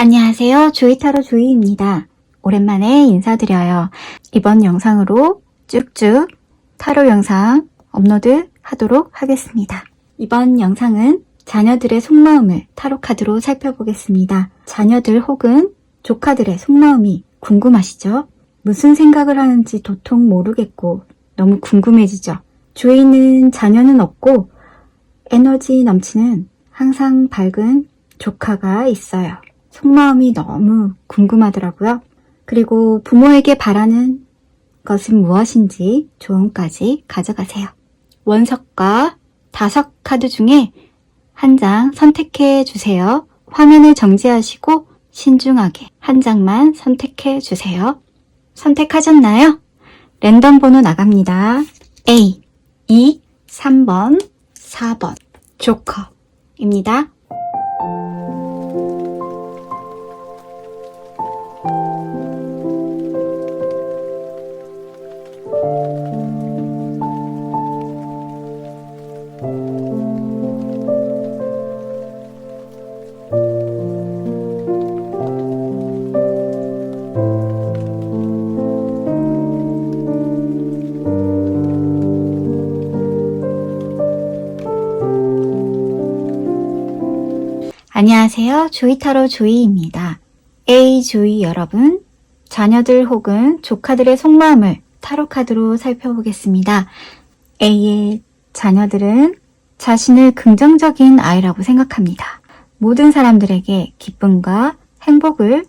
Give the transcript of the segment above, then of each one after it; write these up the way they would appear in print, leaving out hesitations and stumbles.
안녕하세요. 조이타로 조이입니다. 오랜만에 인사드려요. 이번 영상으로 쭉쭉 타로 영상 업로드 하도록 하겠습니다. 이번 영상은 자녀들의 속마음을 타로 카드로 살펴보겠습니다. 자녀들 혹은 조카들의 속마음이 궁금하시죠? 무슨 생각을 하는지 도통 모르겠고 너무 궁금해지죠? 조이는 자녀는 없고 에너지 넘치는 항상 밝은 조카가 있어요. 속마음이 너무 궁금하더라고요. 그리고 부모에게 바라는 것은 무엇인지 조언까지 가져가세요. 원석과 5카드 중에 한 장 선택해 주세요. 화면을 정지하시고 신중하게 한 장만 선택해 주세요. 선택하셨나요? 랜덤 번호 나갑니다. A, 2, 3번, 4번 조커입니다. 안녕하세요. 조이타로 조이입니다. 조이 여러분, 자녀들 혹은 조카들의 속마음을 타로카드로 살펴보겠습니다. A의 자녀들은 자신을 긍정적인 아이라고 생각합니다. 모든 사람들에게 기쁨과 행복을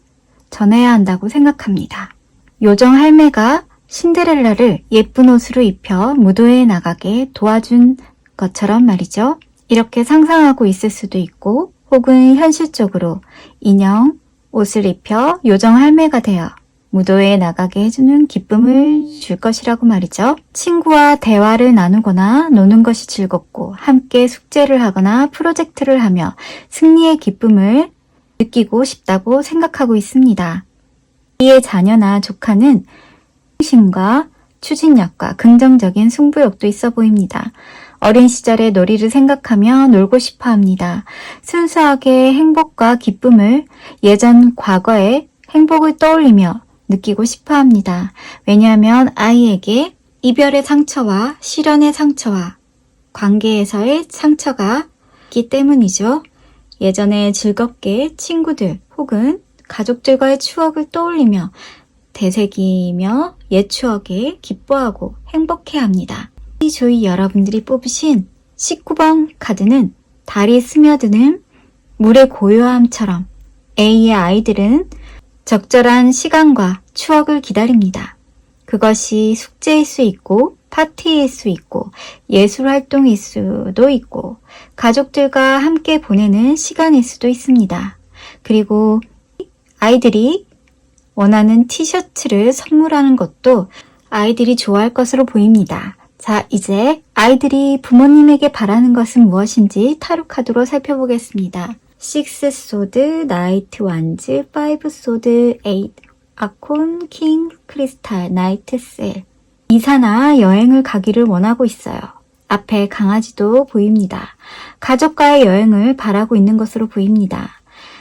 전해야 한다고 생각합니다. 요정 할매가 신데렐라를 예쁜 옷으로 입혀 무도에 나가게 도와준 것처럼 말이죠. 이렇게 상상하고 있을 수도 있고 혹은 현실적으로 인형 옷을 입혀 요정 할매가 되어 무도에 나가게 해주는 기쁨을 줄 것이라고 말이죠. 친구와 대화를 나누거나 노는 것이 즐겁고 함께 숙제를 하거나 프로젝트를 하며 승리의 기쁨을 느끼고 싶다고 생각하고 있습니다. 이의 자녀나 조카는 신심과 추진력과 긍정적인 승부욕도 있어 보입니다. 어린 시절의 놀이를 생각하며 놀고 싶어 합니다. 순수하게 행복과 기쁨을 예전 과거의 행복을 떠올리며 느끼고 싶어 합니다. 왜냐하면 아이에게 이별의 상처와 실연의 상처와 관계에서의 상처가 있기 때문이죠. 예전에 즐겁게 친구들 혹은 가족들과의 추억을 떠올리며 되새기며 옛 추억에 기뻐하고 행복해합니다. 조이 여러분들이 뽑으신 19번 카드는 달이 스며드는 물의 고요함처럼 A의 아이들은 적절한 시간과 추억을 기다립니다. 그것이 숙제일 수 있고 파티일 수 있고 예술 활동일 수도 있고 가족들과 함께 보내는 시간일 수도 있습니다. 그리고 아이들이 원하는 티셔츠를 선물하는 것도 아이들이 좋아할 것으로 보입니다. 자, 이제 아이들이 부모님에게 바라는 것은 무엇인지 타로 카드로 살펴보겠습니다. 6 소드, 나이트 완즈, 5 소드, 8 아콘, 킹, 크리스탈, 나이트 셀. 이사나 여행을 가기를 원하고 있어요. 앞에 강아지도 보입니다. 가족과의 여행을 바라고 있는 것으로 보입니다.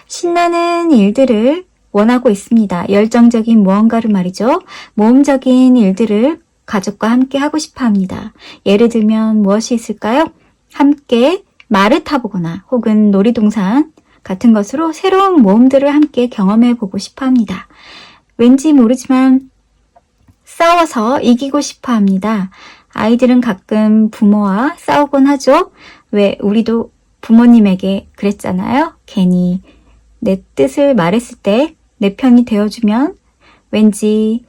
신나는 일들을 원하고 있습니다. 열정적인 무언가를 말이죠. 모험적인 일들을 가족과 함께 하고 싶어 합니다. 예를 들면 무엇이 있을까요? 함께 말을 타보거나 혹은 놀이동산 같은 것으로 새로운 모험들을 함께 경험해 보고 싶어 합니다. 왠지 모르지만 싸워서 이기고 싶어 합니다. 아이들은 가끔 부모와 싸우곤 하죠. 왜 우리도 부모님에게 그랬잖아요. 괜히 내 뜻을 말했을 때 내 편이 되어주면 왠지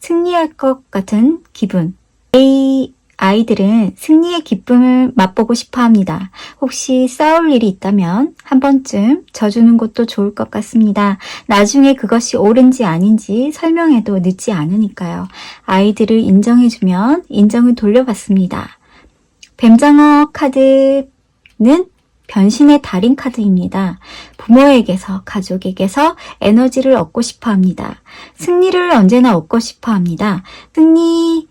승리할 것 같은 기분. 이 아이들은 승리의 기쁨을 맛보고 싶어 합니다. 혹시 싸울 일이 있다면 한 번쯤 져주는 것도 좋을 것 같습니다. 나중에 그것이 옳은지 아닌지 설명해도 늦지 않으니까요. 아이들을 인정해주면 인정을 돌려받습니다. 뱀장어 카드는 변신의 달인 카드입니다. 부모에게서, 가족에게서 에너지를 얻고 싶어 합니다. 승리를 언제나 얻고 싶어 합니다. 승리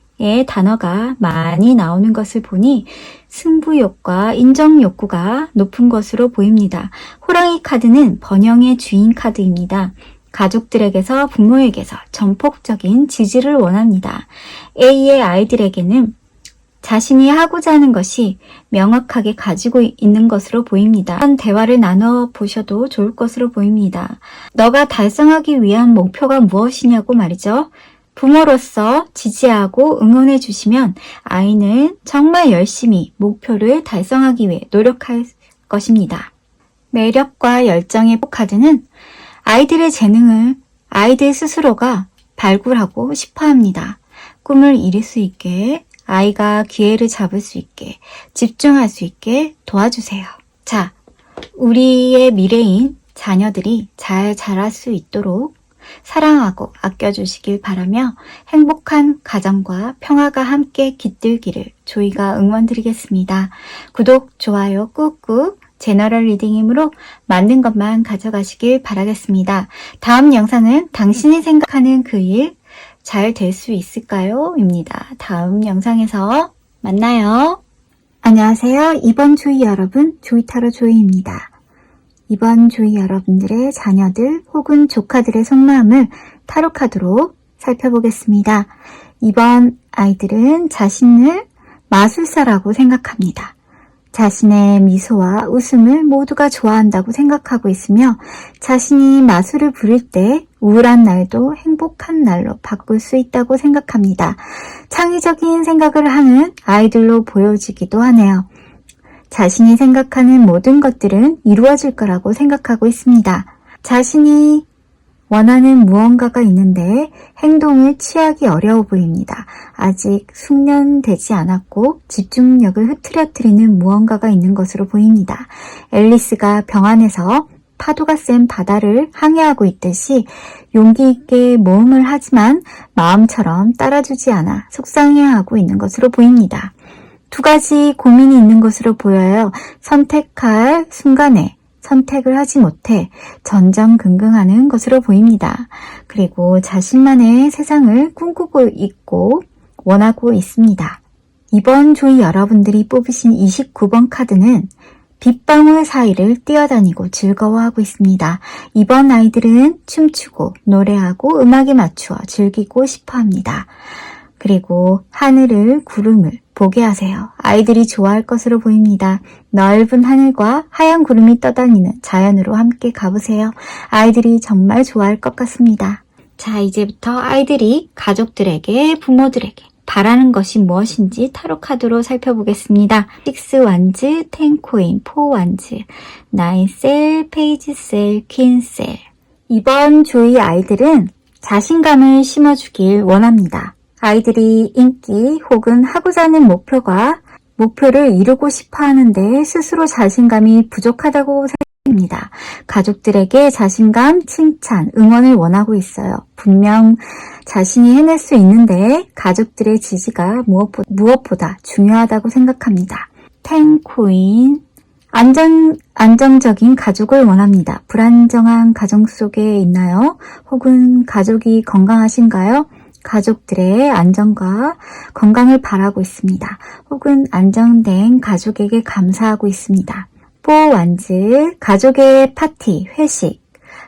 단어가 많이 나오는 것을 보니 승부욕과 인정욕구가 높은 것으로 보입니다. 호랑이 카드는 번영의 주인 카드입니다. 가족들에게서 부모에게서 전폭적인 지지를 원합니다. A의 아이들에게는 자신이 하고자 하는 것이 명확하게 가지고 있는 것으로 보입니다. 이런 대화를 나눠보셔도 좋을 것으로 보입니다. 너가 달성하기 위한 목표가 무엇이냐고 말이죠. 부모로서 지지하고 응원해 주시면 아이는 정말 열심히 목표를 달성하기 위해 노력할 것입니다. 매력과 열정의 카드는 아이들의 재능을 아이들 스스로가 발굴하고 싶어 합니다. 꿈을 이룰 수 있게, 아이가 기회를 잡을 수 있게, 집중할 수 있게 도와주세요. 자, 우리의 미래인 자녀들이 잘 자랄 수 있도록 사랑하고 아껴주시길 바라며 행복한 가정과 평화가 함께 깃들기를 조이가 응원드리겠습니다. 구독, 좋아요 꾹꾹, 제너럴 리딩이므로 맞는 것만 가져가시길 바라겠습니다. 다음 영상은 당신이 생각하는 그 일 잘 될 수 있을까요? 입니다. 다음 영상에서 만나요. 안녕하세요. 이번 조이 여러분, 조이타로 조이입니다. 이번 조이 여러분들의 자녀들 혹은 조카들의 속마음을 타로카드로 살펴보겠습니다. 이번 아이들은 자신을 마술사라고 생각합니다. 자신의 미소와 웃음을 모두가 좋아한다고 생각하고 있으며 자신이 마술을 부릴 때 우울한 날도 행복한 날로 바꿀 수 있다고 생각합니다. 창의적인 생각을 하는 아이들로 보여지기도 하네요. 자신이 생각하는 모든 것들은 이루어질 거라고 생각하고 있습니다. 자신이 원하는 무언가가 있는데 행동을 취하기 어려워 보입니다. 아직 숙련되지 않았고 집중력을 흐트러뜨리는 무언가가 있는 것으로 보입니다. 앨리스가 병 안에서 파도가 센 바다를 항해하고 있듯이 용기 있게 모험을 하지만 마음처럼 따라주지 않아 속상해하고 있는 것으로 보입니다. 두 가지 고민이 있는 것으로 보여요. 선택할 순간에 선택을 하지 못해 전전긍긍하는 것으로 보입니다. 그리고 자신만의 세상을 꿈꾸고 있고 원하고 있습니다. 이번 조이 여러분들이 뽑으신 29번 카드는 빗방울 사이를 뛰어다니고 즐거워하고 있습니다. 이번 아이들은 춤추고 노래하고 음악에 맞추어 즐기고 싶어합니다. 그리고 하늘을, 구름을 보게 하세요. 아이들이 좋아할 것으로 보입니다. 넓은 하늘과 하얀 구름이 떠다니는 자연으로 함께 가보세요. 아이들이 정말 좋아할 것 같습니다. 자, 이제부터 아이들이 가족들에게, 부모들에게 바라는 것이 무엇인지 타로카드로 살펴보겠습니다. 6 완즈, 10 코인, 4 완즈, 9 셀, 페이지 셀, 퀸 셀. 이번 조이 아이들은 자신감을 심어주길 원합니다. 아이들이 인기 혹은 하고자 하는 목표를 이루고 싶어 하는데 스스로 자신감이 부족하다고 생각합니다. 가족들에게 자신감, 칭찬, 응원을 원하고 있어요. 분명 자신이 해낼 수 있는데 가족들의 지지가 무엇보다 중요하다고 생각합니다. 10 코인, 안정적인 가족을 원합니다. 불안정한 가정 속에 있나요? 혹은 가족이 건강하신가요? 가족들의 안전과 건강을 바라고 있습니다. 혹은 안정된 가족에게 감사하고 있습니다. 4 완즈, 가족의 파티, 회식,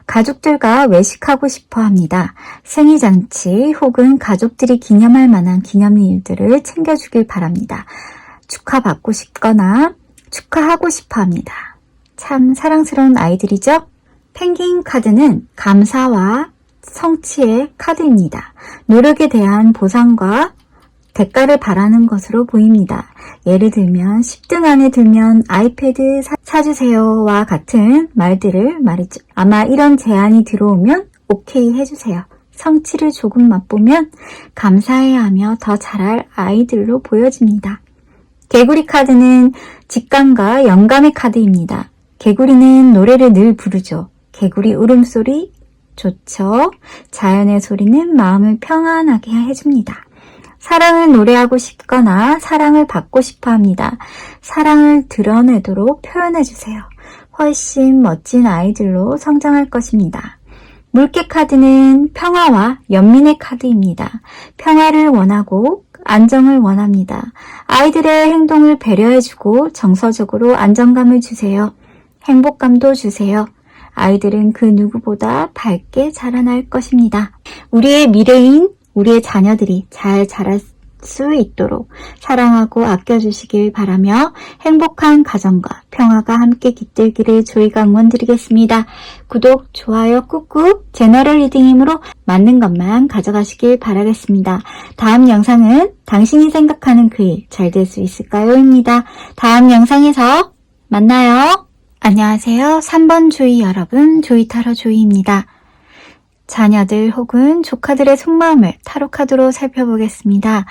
가족들과 외식하고 싶어 합니다. 생일잔치 혹은 가족들이 기념할 만한 기념일들을 챙겨주길 바랍니다. 축하받고 싶거나 축하하고 싶어 합니다. 참 사랑스러운 아이들이죠? 펭귄 카드는 감사와 성취의 카드입니다. 노력에 대한 보상과 대가를 바라는 것으로 보입니다. 예를 들면 10등 안에 들면 아이패드 사주세요와 같은 말들을 말이죠. 아마 이런 제안이 들어오면 오케이 해주세요. 성취를 조금 맛보면 감사해야 하며 더 잘할 아이들로 보여집니다. 개구리 카드는 직감과 영감의 카드입니다. 개구리는 노래를 늘 부르죠. 개구리 울음소리 좋죠. 자연의 소리는 마음을 평안하게 해줍니다. 사랑을 노래하고 싶거나 사랑을 받고 싶어 합니다. 사랑을 드러내도록 표현해주세요. 훨씬 멋진 아이들로 성장할 것입니다. 물개 카드는 평화와 연민의 카드입니다. 평화를 원하고 안정을 원합니다. 아이들의 행동을 배려해주고 정서적으로 안정감을 주세요. 행복감도 주세요. 아이들은 그 누구보다 밝게 자라날 것입니다. 우리의 미래인 우리의 자녀들이 잘 자랄 수 있도록 사랑하고 아껴주시길 바라며 행복한 가정과 평화가 함께 깃들기를 조이가 응원드리겠습니다. 구독, 좋아요 꾹꾹 제너럴 리딩 힘으로 맞는 것만 가져가시길 바라겠습니다. 다음 영상은 당신이 생각하는 그 일 잘 될 수 있을까요? 입니다. 다음 영상에서 만나요. 안녕하세요. 3번 조이 여러분, 조이타로 조이입니다. 자녀들 혹은 조카들의 속마음을 타로 카드로 살펴보겠습니다.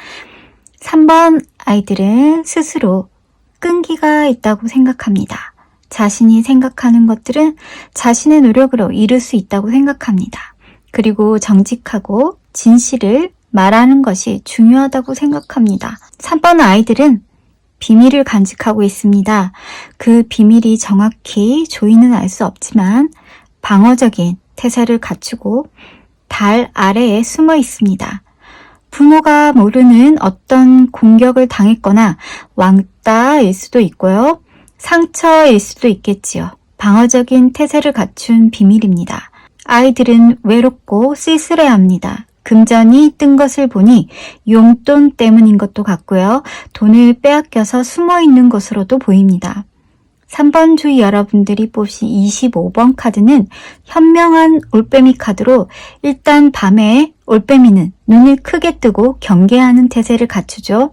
3번 아이들은 스스로 끈기가 있다고 생각합니다. 자신이 생각하는 것들은 자신의 노력으로 이룰 수 있다고 생각합니다. 그리고 정직하고 진실을 말하는 것이 중요하다고 생각합니다. 3번 아이들은 비밀을 간직하고 있습니다. 그 비밀이 정확히 조이는 알 수 없지만 방어적인 태세를 갖추고 달 아래에 숨어 있습니다. 부모가 모르는 어떤 공격을 당했거나 왕따일 수도 있고요. 상처일 수도 있겠지요. 방어적인 태세를 갖춘 비밀입니다. 아이들은 외롭고 쓸쓸해합니다. 금전이 뜬 것을 보니 용돈 때문인 것도 같고요. 돈을 빼앗겨서 숨어 있는 것으로도 보입니다. 3번 주의 여러분들이 뽑으신 25번 카드는 현명한 올빼미 카드로 일단 밤에 올빼미는 눈을 크게 뜨고 경계하는 태세를 갖추죠.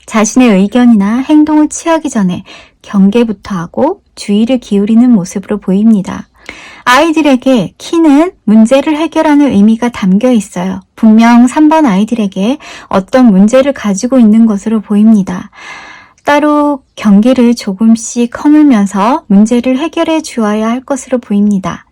자신의 의견이나 행동을 취하기 전에 경계부터 하고 주의를 기울이는 모습으로 보입니다. 아이들에게 키는 문제를 해결하는 의미가 담겨 있어요. 분명 3번 아이들에게 어떤 문제를 가지고 있는 것으로 보입니다. 따로 경계를 조금씩 허물면서 문제를 해결해 주어야 할 것으로 보입니다.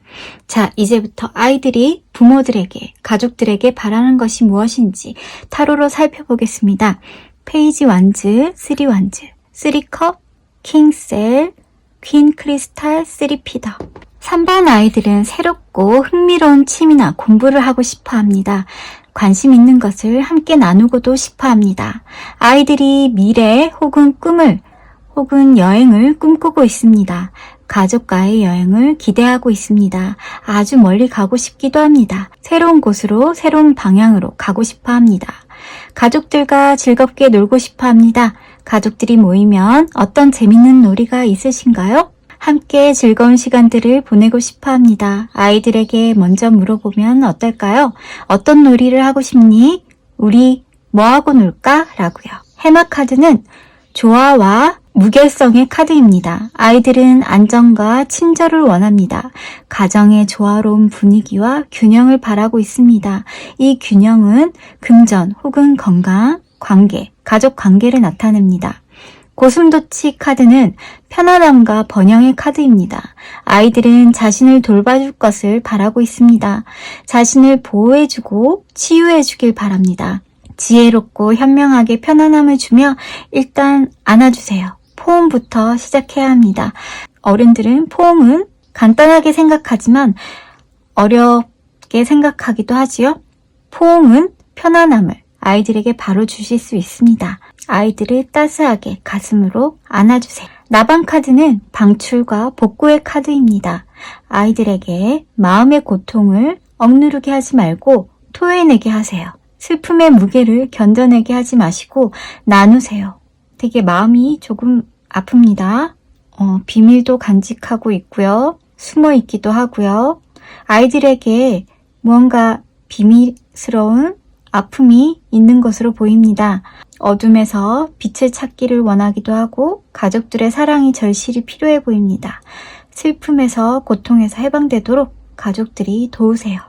자, 이제부터 아이들이 부모들에게, 가족들에게 바라는 것이 무엇인지 타로로 살펴보겠습니다. 페이지 완즈, 3 완즈, 3컵, 킹셀, 퀸 크리스탈, 3피더. 3번 아이들은 새롭고 흥미로운 취미나 공부를 하고 싶어 합니다. 관심 있는 것을 함께 나누고도 싶어 합니다. 아이들이 미래 혹은 꿈을 혹은 여행을 꿈꾸고 있습니다. 가족과의 여행을 기대하고 있습니다. 아주 멀리 가고 싶기도 합니다. 새로운 곳으로, 새로운 방향으로 가고 싶어 합니다. 가족들과 즐겁게 놀고 싶어 합니다. 가족들이 모이면 어떤 재밌는 놀이가 있으신가요? 함께 즐거운 시간들을 보내고 싶어 합니다. 아이들에게 먼저 물어보면 어떨까요? 어떤 놀이를 하고 싶니? 우리 뭐하고 놀까? 라고요. 해마 카드는 조화와 무결성의 카드입니다. 아이들은 안정과 친절을 원합니다. 가정의 조화로운 분위기와 균형을 바라고 있습니다. 이 균형은 금전 혹은 건강, 관계, 가족 관계를 나타냅니다. 고슴도치 카드는 편안함과 번영의 카드입니다. 아이들은 자신을 돌봐줄 것을 바라고 있습니다. 자신을 보호해주고 치유해주길 바랍니다. 지혜롭고 현명하게 편안함을 주며 일단 안아주세요. 포옹부터 시작해야 합니다. 어른들은 포옹은 간단하게 생각하지만 어렵게 생각하기도 하지요. 포옹은 편안함을 아이들에게 바로 주실 수 있습니다. 아이들을 따스하게 가슴으로 안아주세요. 나방 카드는 방출과 복구의 카드입니다. 아이들에게 마음의 고통을 억누르게 하지 말고 토해내게 하세요. 슬픔의 무게를 견뎌내게 하지 마시고 나누세요. 되게 마음이 조금 아픕니다. 비밀도 간직하고 있고요. 숨어 있기도 하고요. 아이들에게 무언가 비밀스러운 아픔이 있는 것으로 보입니다. 어둠에서 빛을 찾기를 원하기도 하고 가족들의 사랑이 절실히 필요해 보입니다. 슬픔에서 고통에서 해방되도록 가족들이 도우세요.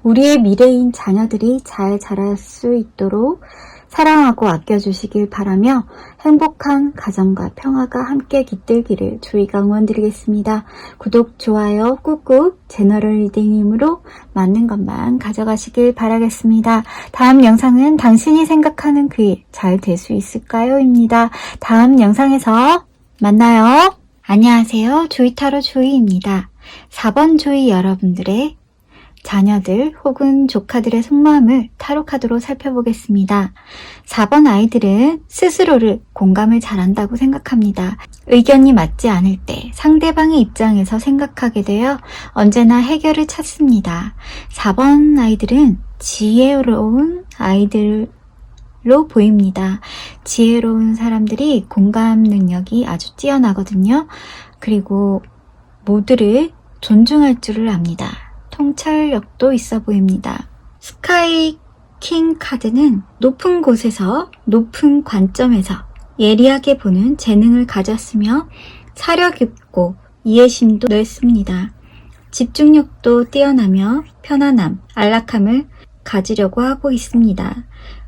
우리의 미래인 자녀들이 잘 자랄 수 있도록 사랑하고 아껴주시길 바라며 행복한 가정과 평화가 함께 깃들기를 조이가 응원드리겠습니다. 구독, 좋아요 꾹꾹 제너럴 리딩 힘으로 맞는 것만 가져가시길 바라겠습니다. 다음 영상은 당신이 생각하는 그 일 잘 될 수 있을까요? 입니다. 다음 영상에서 만나요. 안녕하세요. 조이타로 조이입니다. 4번 조이 여러분들의 자녀들 혹은 조카들의 속마음을 타로 카드로 살펴보겠습니다. 4번 아이들은 스스로를 공감을 잘한다고 생각합니다. 의견이 맞지 않을 때 상대방의 입장에서 생각하게 되어 언제나 해결을 찾습니다. 4번 아이들은 지혜로운 아이들로 보입니다. 지혜로운 사람들이 공감 능력이 아주 뛰어나거든요. 그리고 모두를 존중할 줄을 압니다. 통찰력도 있어 보입니다. 스카이 킹 카드는 높은 곳에서 높은 관점에서 예리하게 보는 재능을 가졌으며 사려 깊고 이해심도 넓습니다. 집중력도 뛰어나며 편안함, 안락함을 가지려고 하고 있습니다.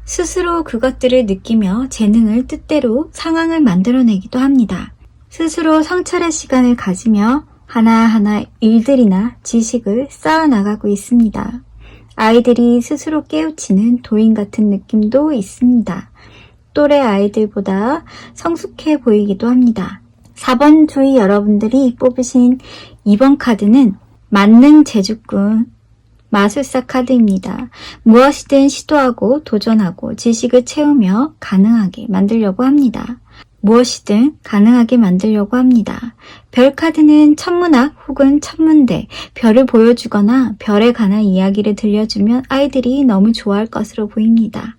스스로 그것들을 느끼며 재능을 뜻대로 상황을 만들어내기도 합니다. 스스로 성찰의 시간을 가지며 하나하나 일들이나 지식을 쌓아나가고 있습니다. 아이들이 스스로 깨우치는 도인 같은 느낌도 있습니다. 또래 아이들보다 성숙해 보이기도 합니다. 4번 주위 여러분들이 뽑으신 2번 카드는 만능 재주꾼 마술사 카드입니다. 무엇이든 시도하고 도전하고 지식을 채우며 가능하게 만들려고 합니다. 무엇이든 가능하게 만들려고 합니다. 별 카드는 천문학 혹은 천문대, 별을 보여주거나 별에 관한 이야기를 들려주면 아이들이 너무 좋아할 것으로 보입니다.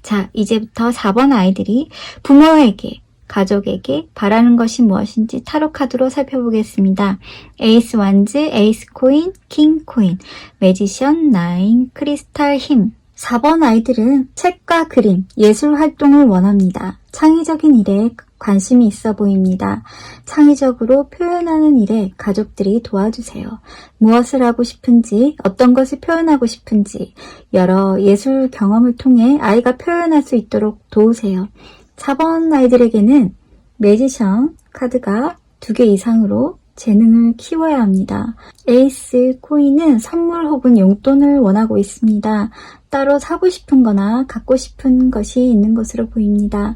자, 이제부터 4번 아이들이 부모에게, 가족에게 바라는 것이 무엇인지 타로 카드로 살펴보겠습니다. 에이스 완즈, 에이스 코인, 킹 코인, 매지션, 나인, 크리스탈 힘. 4번 아이들은 책과 그림, 예술 활동을 원합니다. 창의적인 일에 관심이 있어 보입니다. 창의적으로 표현하는 일에 가족들이 도와주세요. 무엇을 하고 싶은지, 어떤 것을 표현하고 싶은지 여러 예술 경험을 통해 아이가 표현할 수 있도록 도우세요. 4번 아이들에게는 매지션 카드가 2개 이상으로 재능을 키워야 합니다. 에이스 코인은 선물 혹은 용돈을 원하고 있습니다. 따로 사고 싶은 거나 갖고 싶은 것이 있는 것으로 보입니다.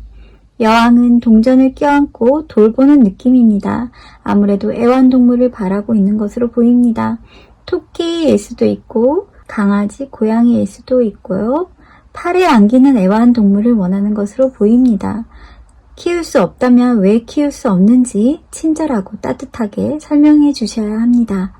여왕은 동전을 껴안고 돌보는 느낌입니다. 아무래도 애완동물을 바라고 있는 것으로 보입니다. 토끼일 수도 있고 강아지, 고양이일 수도 있고요. 팔에 안기는 애완동물을 원하는 것으로 보입니다. 키울 수 없다면 왜 키울 수 없는지 친절하고 따뜻하게 설명해 주셔야 합니다.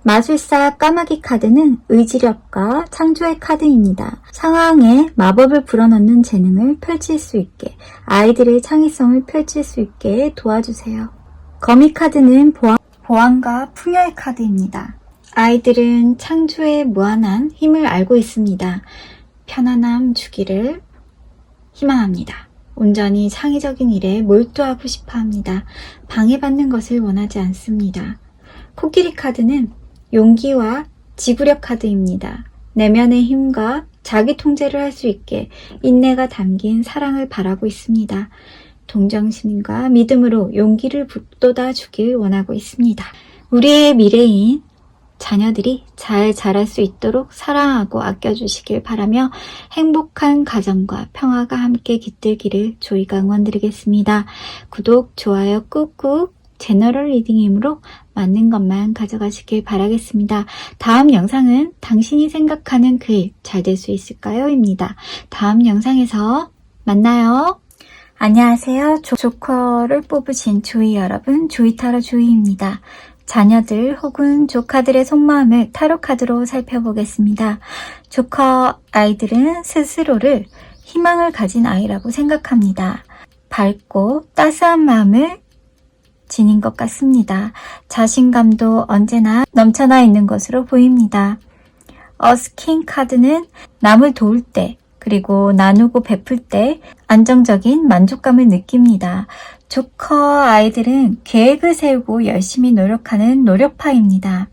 마술사 까마귀 카드는 의지력과 창조의 카드입니다. 상황에 마법을 불어넣는 재능을 펼칠 수 있게, 아이들의 창의성을 펼칠 수 있게 도와주세요. 거미 카드는 보안과 풍요의 카드입니다. 아이들은 창조의 무한한 힘을 알고 있습니다. 편안함 주기를 희망합니다. 온전히 창의적인 일에 몰두하고 싶어 합니다. 방해받는 것을 원하지 않습니다. 코끼리 카드는 용기와 지구력 카드입니다. 내면의 힘과 자기 통제를 할 수 있게 인내가 담긴 사랑을 바라고 있습니다. 동정심과 믿음으로 용기를 북돋아 주길 원하고 있습니다. 우리의 미래인 자녀들이 잘 자랄 수 있도록 사랑하고 아껴주시길 바라며 행복한 가정과 평화가 함께 깃들기를 조이가 응원드리겠습니다. 구독, 좋아요 꾹꾹, 제너럴 리딩이므로 맞는 것만 가져가시길 바라겠습니다. 다음 영상은 당신이 생각하는 그 일 잘 될 수 있을까요? 입니다. 다음 영상에서 만나요. 안녕하세요. 조커를 뽑으신 조이 여러분, 조이타로 조이입니다. 자녀들 혹은 조카들의 속마음을 타로 카드로 살펴보겠습니다. 조커 아이들은 스스로를 희망을 가진 아이라고 생각합니다. 밝고 따스한 마음을 지닌 것 같습니다. 자신감도 언제나 넘쳐나 있는 것으로 보입니다. 어스킹 카드는 남을 도울 때 그리고 나누고 베풀 때 안정적인 만족감을 느낍니다. 조커 아이들은 계획을 세우고 열심히 노력하는 노력파입니다.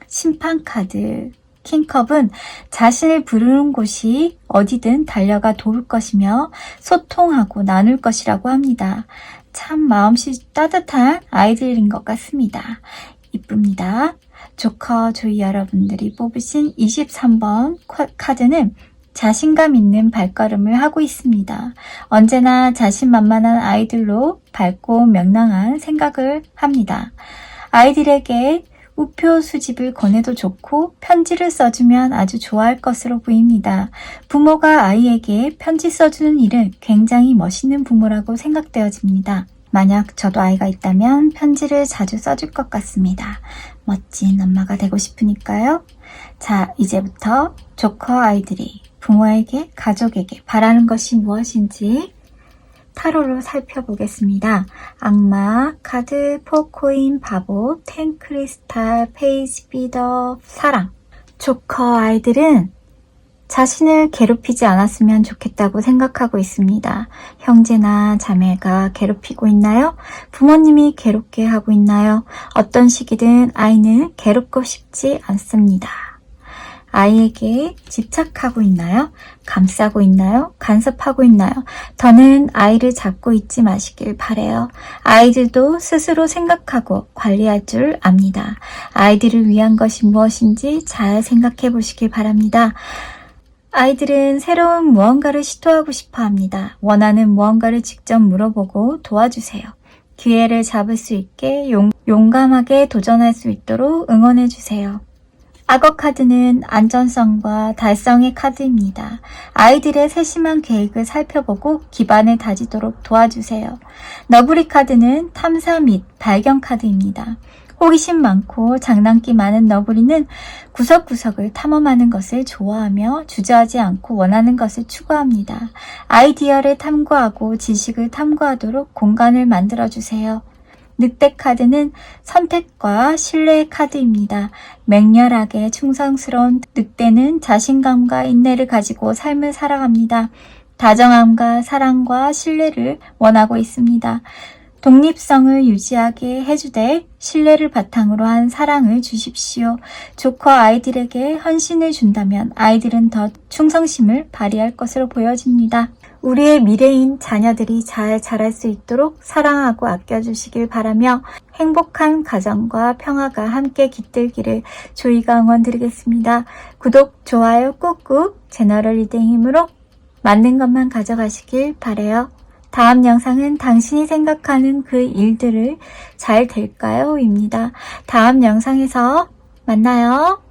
심판 카드 킹컵은 자신을 부르는 곳이 어디든 달려가 도울 것이며 소통하고 나눌 것이라고 합니다. 참 마음씨 따뜻한 아이들인 것 같습니다. 이쁩니다. 조커 조이 여러분들이 뽑으신 23번 카드는 자신감 있는 발걸음을 하고 있습니다. 언제나 자신만만한 아이들로 밝고 명랑한 생각을 합니다. 아이들에게 우표 수집을 권해도 좋고 편지를 써주면 아주 좋아할 것으로 보입니다. 부모가 아이에게 편지 써주는 일은 굉장히 멋있는 부모라고 생각되어집니다. 만약 저도 아이가 있다면 편지를 자주 써줄 것 같습니다. 멋진 엄마가 되고 싶으니까요. 자, 이제부터 조커 아이들이 부모에게, 가족에게 바라는 것이 무엇인지 타로로 살펴보겠습니다. 악마, 카드, 포코인, 바보, 텐크리스탈, 페이지 비더, 사랑. 조커 아이들은 자신을 괴롭히지 않았으면 좋겠다고 생각하고 있습니다. 형제나 자매가 괴롭히고 있나요? 부모님이 괴롭게 하고 있나요? 어떤 식이든 아이는 괴롭고 싶지 않습니다. 아이에게 집착하고 있나요? 감싸고 있나요? 간섭하고 있나요? 더는 아이를 잡고 있지 마시길 바래요. 아이들도 스스로 생각하고 관리할 줄 압니다. 아이들을 위한 것이 무엇인지 잘 생각해 보시길 바랍니다. 아이들은 새로운 무언가를 시도하고 싶어 합니다. 원하는 무언가를 직접 물어보고 도와주세요. 기회를 잡을 수 있게 용감하게 도전할 수 있도록 응원해 주세요. 악어 카드는 안전성과 달성의 카드입니다. 아이들의 세심한 계획을 살펴보고 기반을 다지도록 도와주세요. 너구리 카드는 탐사 및 발견 카드입니다. 호기심 많고 장난기 많은 너구리는 구석구석을 탐험하는 것을 좋아하며 주저하지 않고 원하는 것을 추구합니다. 아이디어를 탐구하고 지식을 탐구하도록 공간을 만들어주세요. 늑대 카드는 선택과 신뢰의 카드입니다. 맹렬하게 충성스러운 늑대는 자신감과 인내를 가지고 삶을 살아갑니다. 다정함과 사랑과 신뢰를 원하고 있습니다. 독립성을 유지하게 해주되 신뢰를 바탕으로 한 사랑을 주십시오. 조커 아이들에게 헌신을 준다면 아이들은 더 충성심을 발휘할 것으로 보여집니다. 우리의 미래인 자녀들이 잘 자랄 수 있도록 사랑하고 아껴주시길 바라며 행복한 가정과 평화가 함께 깃들기를 조이가 응원드리겠습니다. 구독, 좋아요 꾹꾹 채널을 리딩 힘으로 맞는 것만 가져가시길 바라요. 다음 영상은 당신이 생각하는 그 일들을 잘 될까요? 입니다. 다음 영상에서 만나요.